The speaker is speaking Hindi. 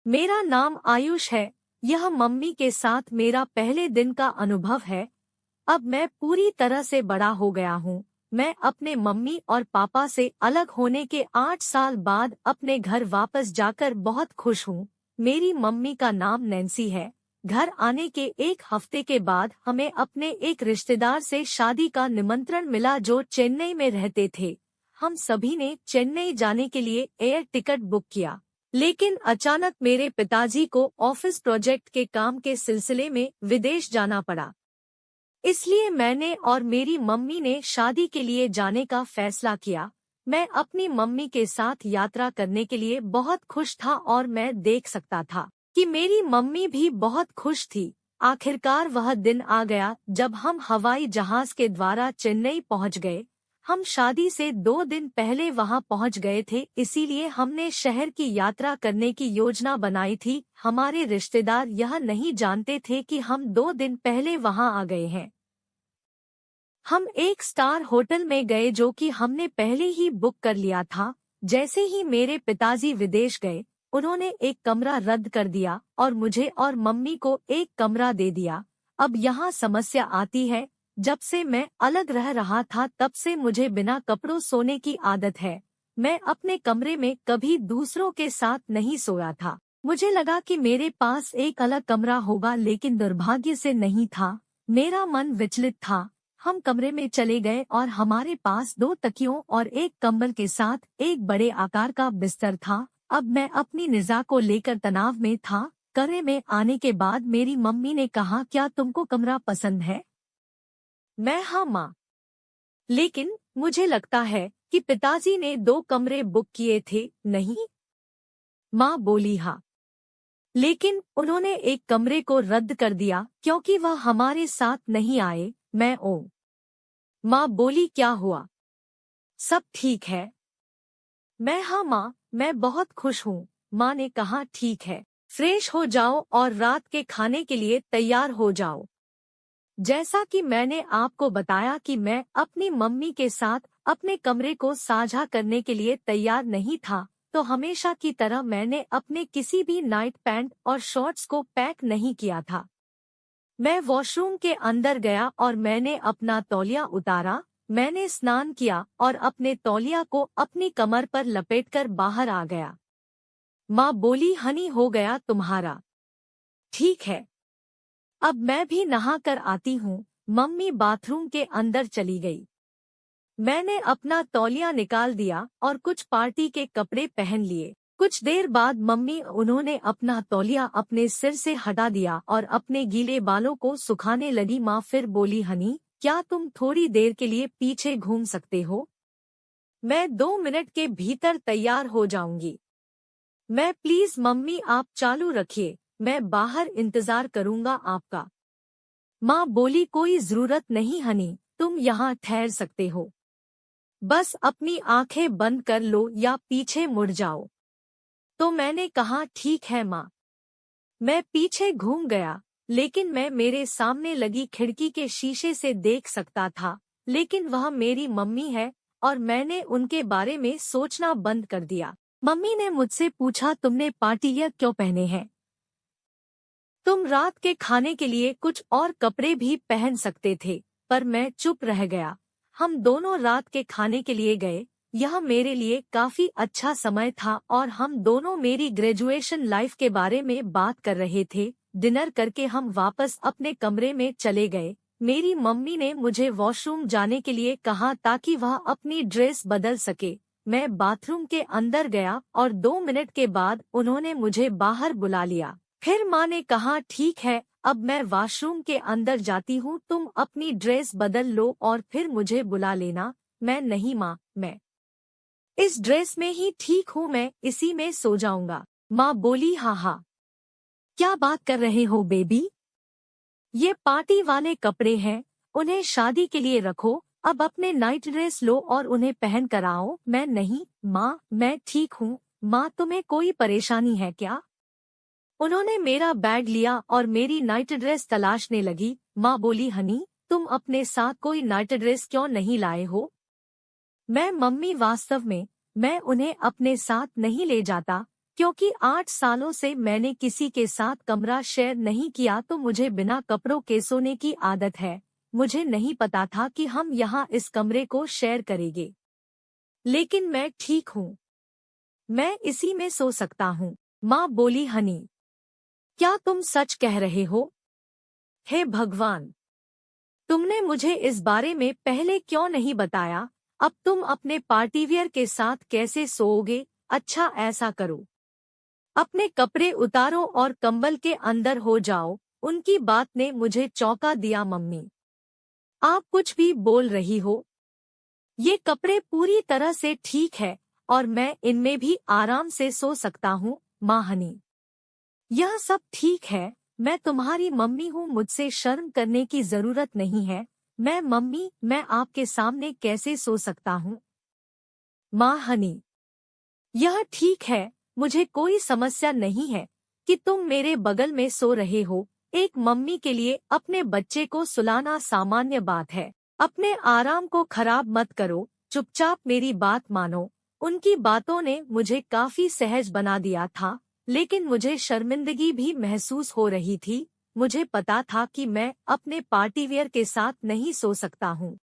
मेरा नाम आयुष है। यह मम्मी के साथ मेरा पहले दिन का अनुभव है। अब मैं पूरी तरह से बड़ा हो गया हूँ। मैं अपने मम्मी और पापा से अलग होने के 8 साल बाद अपने घर वापस जाकर बहुत खुश हूँ। मेरी मम्मी का नाम नैन्सी है। घर आने के एक हफ्ते के बाद हमें अपने एक रिश्तेदार से शादी का निमंत्रण मिला जो चेन्नई में रहते थे। हम सभी ने चेन्नई जाने के लिए एयर टिकट बुक किया, लेकिन अचानक मेरे पिताजी को ऑफिस प्रोजेक्ट के काम के सिलसिले में विदेश जाना पड़ा। इसलिए मैंने और मेरी मम्मी ने शादी के लिए जाने का फैसला किया। मैं अपनी मम्मी के साथ यात्रा करने के लिए बहुत खुश था और मैं देख सकता था कि मेरी मम्मी भी बहुत खुश थी। आखिरकार वह दिन आ गया जब हम हवाई जहाज के द्वारा चेन्नई पहुंच गए। हम शादी से 2 दिन पहले वहां पहुंच गए थे, इसीलिए हमने शहर की यात्रा करने की योजना बनाई थी। हमारे रिश्तेदार यह नहीं जानते थे कि हम 2 दिन पहले वहां आ गए हैं। हम एक स्टार होटल में गए जो कि हमने पहले ही बुक कर लिया था। जैसे ही मेरे पिताजी विदेश गए, उन्होंने एक कमरा रद्द कर दिया और मुझे और मम्मी को एक कमरा दे दिया। अब यहाँ समस्या आती है। जब से मैं अलग रह रहा था तब से मुझे बिना कपड़ों सोने की आदत है। मैं अपने कमरे में कभी दूसरों के साथ नहीं सोया था। मुझे लगा कि मेरे पास एक अलग कमरा होगा, लेकिन दुर्भाग्य से नहीं था। मेरा मन विचलित था। हम कमरे में चले गए और हमारे पास 2 तकियों और एक कंबल के साथ एक बड़े आकार का बिस्तर था। अब मैं अपनी निज़ा को लेकर तनाव में था। कमरे में आने के बाद मेरी मम्मी ने कहा, क्या तुमको कमरा पसंद है? मैं हाँ माँ, लेकिन मुझे लगता है कि पिताजी ने 2 कमरे बुक किए थे, नहीं? माँ बोली हाँ, लेकिन उन्होंने एक कमरे को रद्द कर दिया क्योंकि वह हमारे साथ नहीं आए। मैं ओ माँ बोली, क्या हुआ? सब ठीक है? मैं हाँ माँ, मैं बहुत खुश हूँ। माँ ने कहा, ठीक है, फ्रेश हो जाओ और रात के खाने के लिए तैयार हो जाओ। जैसा कि मैंने आपको बताया कि मैं अपनी मम्मी के साथ अपने कमरे को साझा करने के लिए तैयार नहीं था, तो हमेशा की तरह मैंने अपने किसी भी नाइट पैंट और शॉर्ट्स को पैक नहीं किया था। मैं वॉशरूम के अंदर गया और मैंने अपना तौलिया उतारा। मैंने स्नान किया और अपने तौलिया को अपनी कमर पर लपेटकर बाहर आ गया। माँ बोली, हनी हो गया तुम्हारा? ठीक है, अब मैं भी नहा कर आती हूँ। मम्मी बाथरूम के अंदर चली गई। मैंने अपना तौलिया निकाल दिया और कुछ पार्टी के कपड़े पहन लिए। कुछ देर बाद उन्होंने अपना तौलिया अपने सिर से हटा दिया और अपने गीले बालों को सुखाने लगी। माँ फिर बोली, हनी, क्या तुम थोड़ी देर के लिए पीछे घूम सकते हो? मैं 2 मिनट के भीतर तैयार हो जाऊंगी। मैं प्लीज मम्मी, आप चालू रखिए, मैं बाहर इंतजार करूंगा आपका। माँ बोली, कोई जरूरत नहीं हनी, तुम यहाँ ठहर सकते हो। बस अपनी आंखें बंद कर लो या पीछे मुड़ जाओ। तो मैंने कहा, ठीक है माँ। मैं पीछे घूम गया, लेकिन मैं मेरे सामने लगी खिड़की के शीशे से देख सकता था, लेकिन वह मेरी मम्मी है और मैंने उनके बारे में सोचना बंद कर दिया। मम्मी ने मुझसे पूछा, तुमने पार्टी क्यों पहने हैं? तुम रात के खाने के लिए कुछ और कपड़े भी पहन सकते थे, पर मैं चुप रह गया। हम दोनों रात के खाने के लिए गए। यह मेरे लिए काफी अच्छा समय था और हम दोनों मेरी ग्रेजुएशन लाइफ के बारे में बात कर रहे थे। डिनर करके हम वापस अपने कमरे में चले गए। मेरी मम्मी ने मुझे वॉशरूम जाने के लिए कहा ताकि वह अपनी ड्रेस बदल सके। मैं बाथरूम के अंदर गया और 2 मिनट के बाद उन्होंने मुझे बाहर बुला लिया। फिर माँ ने कहा, ठीक है, अब मैं वॉशरूम के अंदर जाती हूँ, तुम अपनी ड्रेस बदल लो और फिर मुझे बुला लेना। मैं नहीं माँ, मैं इस ड्रेस में ही ठीक हूँ, मैं इसी में सो जाऊंगा। माँ बोली, हाँ हाँ, क्या बात कर रहे हो बेबी? ये पार्टी वाले कपड़े हैं, उन्हें शादी के लिए रखो। अब अपने नाइट ड्रेस लो और उन्हें पहन कर आओ। मैं नहीं माँ, मैं ठीक हूँ। माँ, तुम्हें कोई परेशानी है क्या? उन्होंने मेरा बैग लिया और मेरी नाइट ड्रेस तलाशने लगी। माँ बोली, हनी, तुम अपने साथ कोई नाइट ड्रेस क्यों नहीं लाए हो? मैं मम्मी, वास्तव में मैं उन्हें अपने साथ नहीं ले जाता। क्योंकि 8 सालों से मैंने किसी के साथ कमरा शेयर नहीं किया तो मुझे बिना कपड़ों के सोने की आदत है। मुझे नहीं पता था कि हम यहाँ इस कमरे को शेयर करेंगे। लेकिन मैं ठीक हूँ। मैं इसी में सो सकता हूँ। माँ बोली, हनी, क्या तुम सच कह रहे हो? हे भगवान! तुमने मुझे इस बारे में पहले क्यों नहीं बताया? अब तुम अपने पार्टीवियर के साथ कैसे सोओगे? अच्छा, ऐसा करो, अपने कपड़े उतारो और कंबल के अंदर हो जाओ। उनकी बात ने मुझे चौंका दिया। मम्मी, आप कुछ भी बोल रही हो? ये कपड़े पूरी तरह से ठीक है और मैं इनमें भी आराम से सो सकता हूँ। माँ, हनी, यह सब ठीक है। मैं तुम्हारी मम्मी हूँ, मुझसे शर्म करने की जरूरत नहीं है। मैं आपके सामने कैसे सो सकता हूँ? माँ, हनी, यह ठीक है। मुझे कोई समस्या नहीं है कि तुम मेरे बगल में सो रहे हो। एक मम्मी के लिए अपने बच्चे को सुलाना सामान्य बात है। अपने आराम को खराब मत करो, चुपचाप मेरी बात मानो। उनकी बातों ने मुझे काफी सहज बना दिया था, लेकिन मुझे शर्मिंदगी भी महसूस हो रही थी। मुझे पता था कि मैं अपने पार्टीवियर के साथ नहीं सो सकता हूँ।